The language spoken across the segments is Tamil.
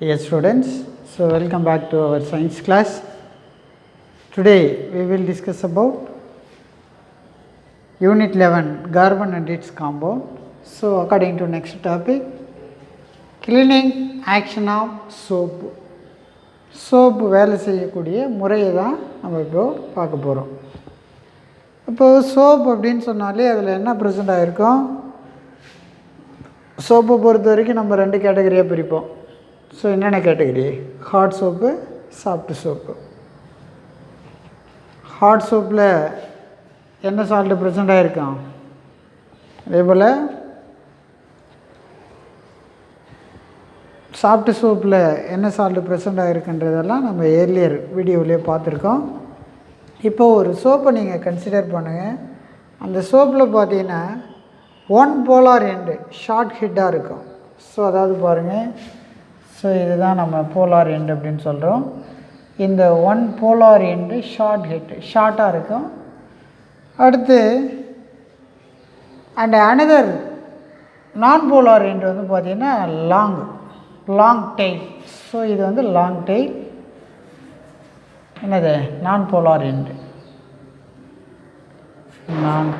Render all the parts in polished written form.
Dear students, so welcome back to our science class. Today we will discuss about unit 11 carbon and its compound. So according to next topic, cleaning action of soap. soap வேலை செய்யக்கூடிய முறையை தான் நம்ம இப்போ பார்க்க போகிறோம். இப்போது சோப் அப்படின்னு சொன்னாலே அதில் என்ன ப்ரெசென்ட் ஆகிருக்கும், சோப்பை பொறுத்த வரைக்கும் நம்ம ரெண்டு கேட்டகரியாக பிரிப்போம். ஸோ என்னென்ன category, hard soap, soft soap. Hard சோப்பில் என்ன சால்ட்டு ப்ரெசென்ட் ஆகிருக்கும், அதே போல் சாஃப்ட் சோப்பில் என்ன சால்ட்டு ப்ரெசென்ட் ஆகிருக்குன்றதெல்லாம் நம்ம ஏர்லியர் வீடியோவிலே பார்த்துருக்கோம். இப்போது ஒரு சோப்பை நீங்கள் கன்சிடர் பண்ணுங்கள். அந்த சோப்பில் பார்த்தீங்கன்னா ஒன் போலார் எண்டு ஷார்ட் ஹெட்டாக இருக்கும். ஸோ அதாவது பாருங்கள், ஸோ இதுதான் நம்ம போலார் எண்டு அப்படின்னு சொல்கிறோம். இந்த one polar end short head ஷார்ட்டாக இருக்கும். அடுத்து அண்ட் அனதர் நான் போலார் எண்டு வந்து பார்த்திங்கன்னா லாங் டெயில். ஸோ இது வந்து லாங் டெயில், என்னது நான் போலார் எண்டு, நான்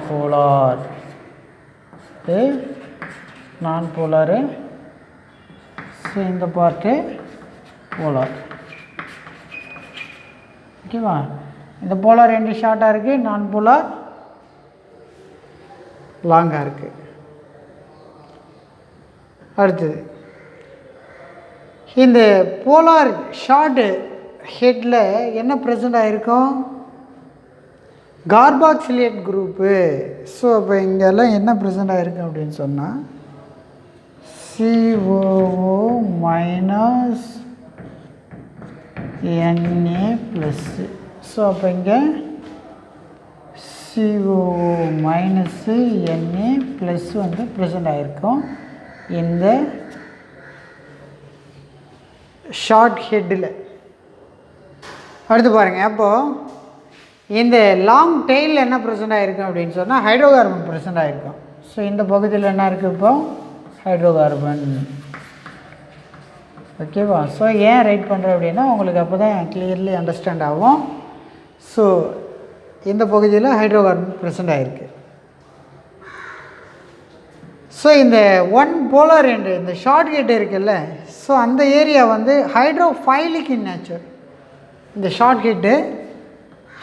போலாரு. ஸோ இந்த பார்ட்டு போலார், ஓகேவா. இந்த போலார் எண்டு ஷார்ட்டாக இருக்குது, நான் போலார் லாங்காக இருக்குது. அடுத்தது இந்த போலார் ஷார்ட்டு ஹெட்டில் என்ன ப்ரெசென்ட் ஆகிருக்கும், கார்பாக்சிலேட் குரூப்பு. ஸோ அப்போ இங்கெல்லாம் என்ன ப்ரெசென்ட் ஆகிருக்கு அப்படின்னு சொன்னால் COO minus Na plus. So அப்போ இங்கே COO மைனஸு Na ப்ளஸ் வந்து ப்ரெசென்ட் ஆகிருக்கும் இந்த ஷார்ட் ஹெட்டில். அடுத்து பாருங்கள், அப்போது இந்த லாங் டெயில் என்ன ப்ரெசென்ட் ஆகிருக்கும் அப்படின்னு சொன்னால் ஹைட்ரோகார்பன் ப்ரெசென்ட் ஆகிருக்கும். ஸோ இந்த பகுதியில் என்ன இருக்குது, இப்போ ஹைட்ரோகார்பன், ஓகேவா. ஸோ ஏன் ரைட் பண்ணுறோம் அப்படின்னா உங்களுக்கு அப்போ தான் கிளியர்லி அண்டர்ஸ்டாண்ட் ஆகும். ஸோ இந்த பகுதியில் ஹைட்ரோகார்பன் ப்ரெசென்ட் ஆகிருக்கு. ஸோ இந்த ஒன் போலார் எண்டு இந்த ஷார்ட் ஹெட் இருக்குல்ல, ஸோ அந்த ஏரியா வந்து ஹைட்ரோஃபைலிக் இன் நேச்சர். இந்த ஷார்ட் ஹெட்டு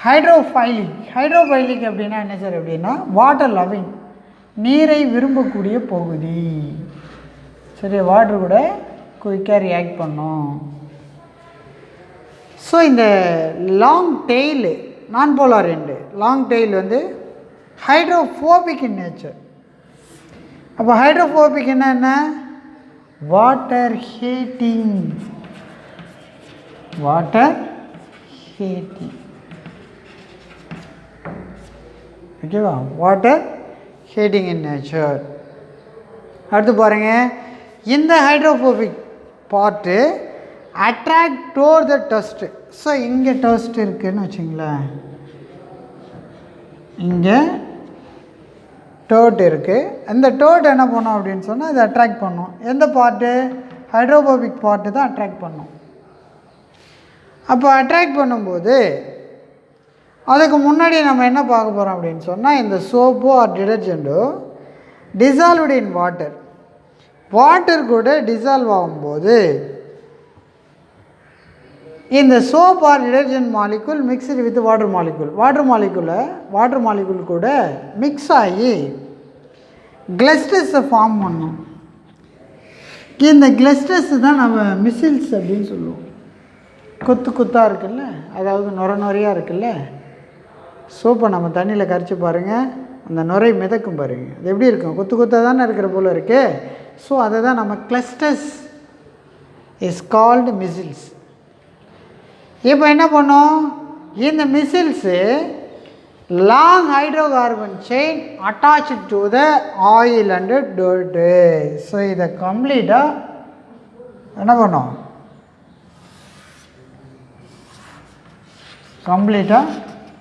ஹைட்ரோஃபைலிக் அப்படின்னா என்ன சார் அப்படின்னா வாட்டர் லவ்விங், நீரை விரும்பக்கூடிய பகுதி. சரி, வாட்டர் கூட குயிக்காக ரியாக்ட் பண்ணும். ஸோ இந்த லாங் டெயில் நான் போலார் எண்டு லாங் டெயில் வந்து ஹைட்ரோஃபோபிக் இன் நேச்சர். அப்போ ஹைட்ரோஃபோபிக் என்ன வாட்டர் ஹீட்டிங், ஓகேவா, வாட்டர் ஹீட்டிங் இன் நேச்சர். அடுத்து பாருங்கள், இந்த ஹைட்ரோஃபோபிக் பார்ட்டு அட்ராக்ட் டோர் த டஸ்ட்டு. ஸோ இங்கே டஸ்ட் இருக்குதுன்னு வச்சுங்களேன், இங்கே டோட் இருக்குது. இந்த டோட் என்ன பண்ணும் அப்படின்னு சொன்னால் இது அட்ராக்ட் பண்ணும். எந்த பார்ட்டு, ஹைட்ரோஃபோபிக் பார்ட்டு தான் அட்ராக்ட் பண்ணும். அப்போ அட்ராக்ட் பண்ணும்போது அதுக்கு முன்னாடி நம்ம என்ன பார்க்க போகிறோம் அப்படின்னு சொன்னால் இந்த சோப்போ ஆர் டிடர்ஜெண்ட்டோ டிசால்வ்டு இன் வாட்டர் கூட டிசால்வ் ஆகும்போது இந்த soap or detergent molecule mixed with water molecule கூட மிக்ஸ் ஆகி கிளஸ்டர்ஸை ஃபார்ம் பண்ணும். இந்த கிளஸ்டர்ஸ் தான் நம்ம மிசில்ஸ் அப்படின்னு சொல்லுவோம். கொத்தாக இருக்குல்ல, அதாவது நுரையாக இருக்குல்ல, சோப்பை நம்ம தண்ணியில் கரைச்சி பாருங்கள், அந்த நுரை மிதக்கும் பாருங்கள், அது எப்படி இருக்கும், கொத்தாக தானே இருக்கிற போல் இருக்குது. ஸோ அதை தான் நம்ம கிளஸ்டர்ஸ் இஸ் கால்டு மிசில்ஸ். இப்போ என்ன பண்ணோம், இந்த micelles long hydrocarbon chain attach to the oil and dirt. So இதை கம்ப்ளீட்டாக என்ன பண்ணோம்,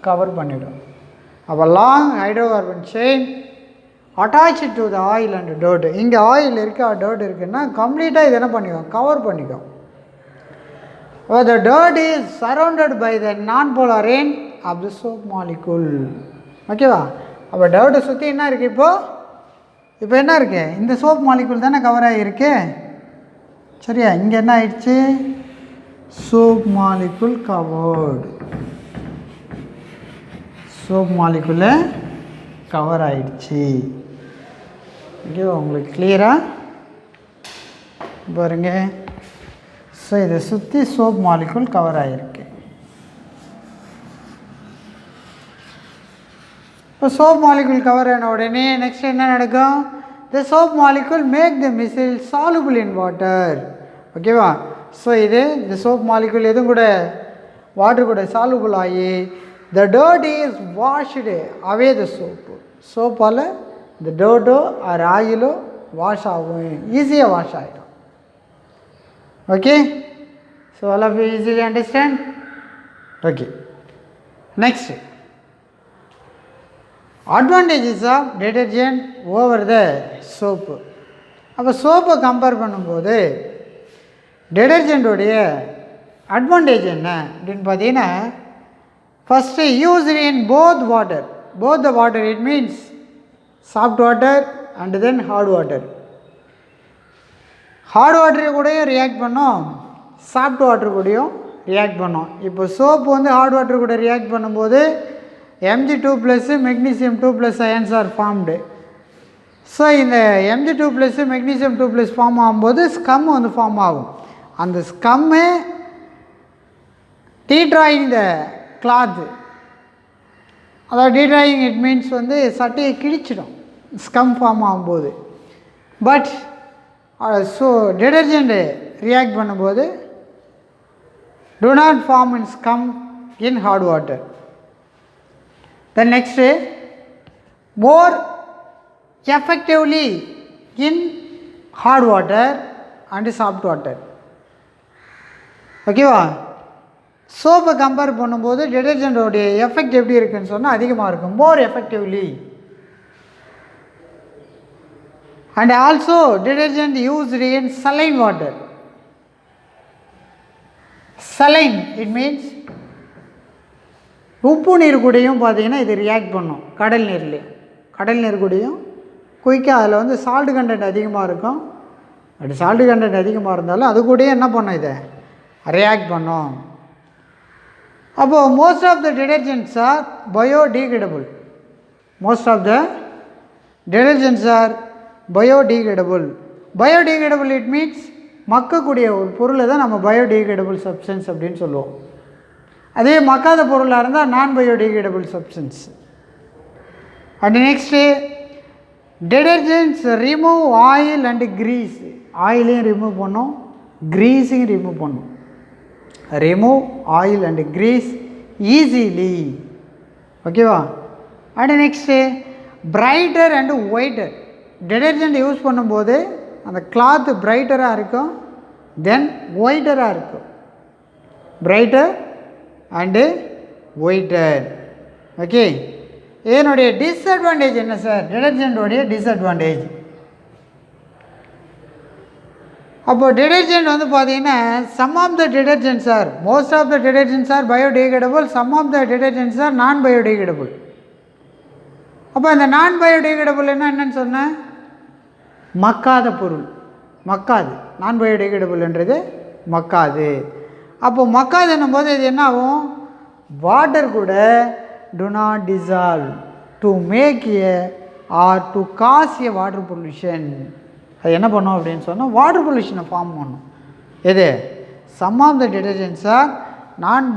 கவர் பண்ணிவிடும். அப்போ long hydrocarbon chain attach to the oil and dirt. இங்கே ஆயில் இருக்கா டர்ட் இருக்குன்னா கம்ப்ளீட்டாக இது என்ன பண்ணிக்கும், கவர் பண்ணிக்கும். or the dirt is surrounded by the non-polar end of the soap molecule. ஓகேவா? அப்போ டர்ட்டை சுற்றி என்ன இருக்குது இப்போ என்ன இருக்குது? இந்த சோப் மாலிகுல் தானே கவர் ஆகியிருக்கு. சரியா? இங்கே என்ன ஆயிடுச்சு? Soap molecule covered. Soap molecule cover ஆயிடுச்சு. ஓகேவா? உங்களுக்கு கிளியராக பாருங்க. ஸோ இதை சுற்றி சோப் மாலிகுல் கவர் ஆகிருக்கு. இப்போ சோப் மாலிகுல் கவர் ஆன உடனே நெக்ஸ்ட் என்ன நடக்கும்? The soap molecule make the micelle soluble in water. ஓகேவா? ஸோ இது இந்த சோப் மாலிகுல் எதுவும் கூட வாட்டர் கூட சாலுபிள் ஆகி the dirt is washed away the soap. சோப்பால் இந்த டர்ட்டோ ஆர் ஆயிலோ வாஷ் ஆகும், ஈஸியாக வாஷ் ஆகிடும். Okay? So all of you easily understand? Okay, next advantages of detergent over the soap. அப்போ சோப்பை கம்பேர் பண்ணும்போது டிட்டர்ஜென்ட்டுடைய அட்வான்டேஜ் என்ன அப்படின்னு பார்த்தீங்கன்னா, first use in both water. Both the water it means soft water and then hard water. Hard water கூடயும் ரியாக்ட் பண்ணோம், சாஃப்ட் வாட்டர் கூடயும் ரியாக்ட் பண்ணோம். இப்போ சோப்பு வந்து ஹார்ட் வாட்டர் கூட ரியாக்ட் பண்ணும்போது Mg2+ magnesium 2+ ions are formed. So இந்த Mg2+ magnesium 2+ ஃபார்ம் ஆகும்போது ஸ்கம் வந்து ஃபார்ம் ஆகும். அந்த ஸ்கம்மே டீட்ராயிங் த கிளாத். அதாவது டீட்ராயிங் இட் மீன்ஸ் வந்து சட்டையை கிழிச்சிடும் ஸ்கம் ஃபார்ம் ஆகும்போது. பட் ஸோ டிட்டர்ஜென்ட் ரியாக்ட் பண்ணும்போது do not form in scum in hard water. The next, more effectively in hard water and soft water. ஓகேவா? சோப்பை கம்பேர் பண்ணும்போது டிட்டர்ஜென்டோடைய எஃபெக்ட் எப்படி இருக்குன்னு சொன்னால் அதிகமாக இருக்கும், more effectively. And also detergent used in saline water. saline it means உப்பு நீர் கூடயும் பார்த்தீங்கன்னா இது ரியாக்ட் பண்ணும். கடல் நீர் கூடயும் குயிக்காக அதில் வந்து சால்ட் கண்டென்ட் அதிகமாக இருக்கும். அப்படி சால்ட் கண்டென்ட் அதிகமாக இருந்தாலும் அது கூடயே என்ன பண்ணும், இதை ரியாக்ட் பண்ணும். அப்போது most of the detergents are biodegradable. Most of the detergents are biodegradable. Biodegradable it means மக்கக்கூடிய ஒரு பொருளை தான் நம்ம பயோடீகிரேடபிள் சப்ஸ்டன்ஸ் அப்படின்னு சொல்லுவோம். அதே மக்காத பொருளாக இருந்தால் non biodegradable substance. And next detergents remove oil and grease. ஆயிலையும் ரிமூவ் பண்ணும், க்ரீஸையும் ரிமூவ் பண்ணும். Remove oil and grease easily. ஓகேவா? And next brighter and whiter. Detergent use பண்ணும்போது அந்த கிளாத்து பிரைட்டராக இருக்கும், தென் ஒயிட்டராக இருக்கும். Brighter and whiter. ஓகே, இதனுடைய டிஸ்அட்வான்டேஜ் என்ன சார்? டிட்டர்ஜென்டோடைய டிஸ்அட்வான்டேஜ். அப்போது டிட்டர்ஜென்ட் வந்து பார்த்தீங்கன்னா some of the detergents are, most of the detergents are biodegradable, some of the detergents are non biodegradable. அப்போ இந்த நான் பயோடீகிரேடபிள் என்னன்னு சொன்னேன்? மக்காத பொருள், மக்காது. நான் பயோடீகிரேடபிள்ன்றது மக்காது. அப்போது மக்காதுன்னும் போது இது என்ன ஆகும்? வாட்டர் கூட do not dissolve to make a or to cause a water pollution. அது என்ன பண்ணும் அப்படின்னு சொன்னால் வாட்டர் பொல்யூஷனை ஃபார்ம் பண்ணும். எது? Some of the detergents are non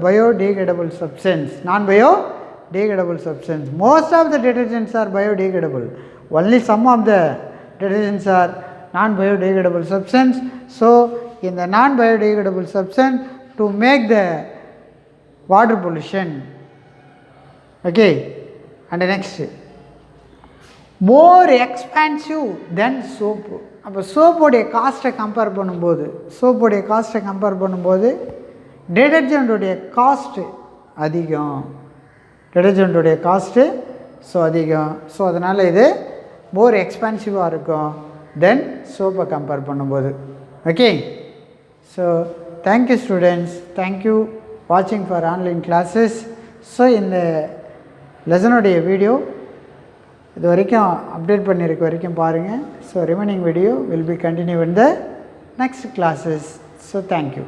biodegradable substance. Non biodegradable substance. Most of the detergents are biodegradable. Only some of the detergents are non-biodegradable substance. So in the non-biodegradable substance to make the water pollution. Okay, and the next, more expensive than soap. அப்போ சோப்போடைய காஸ்ட்டை கம்பேர் பண்ணும்போது டிட்டர்ஜென்ட்டுடைய காஸ்ட்டு அதிகம். டிட்டர்ஜென்ட்டுடைய காஸ்ட்டு அதிகம். ஸோ அதனால் இது மோர் எக்ஸ்பென்சிவாக இருக்கும் தென் சோப்பை கம்பேர் பண்ணும்போது. Okay, so thank you students, thank you வாட்சிங் ஃபார் ஆன்லைன் கிளாஸஸ். ஸோ இந்த லெசனுடைய வீடியோ இது வரைக்கும் அப்டேட் பண்ணியிருக்க வரைக்கும் பாருங்கள். So remaining video will be continue in the next classes. So thank you.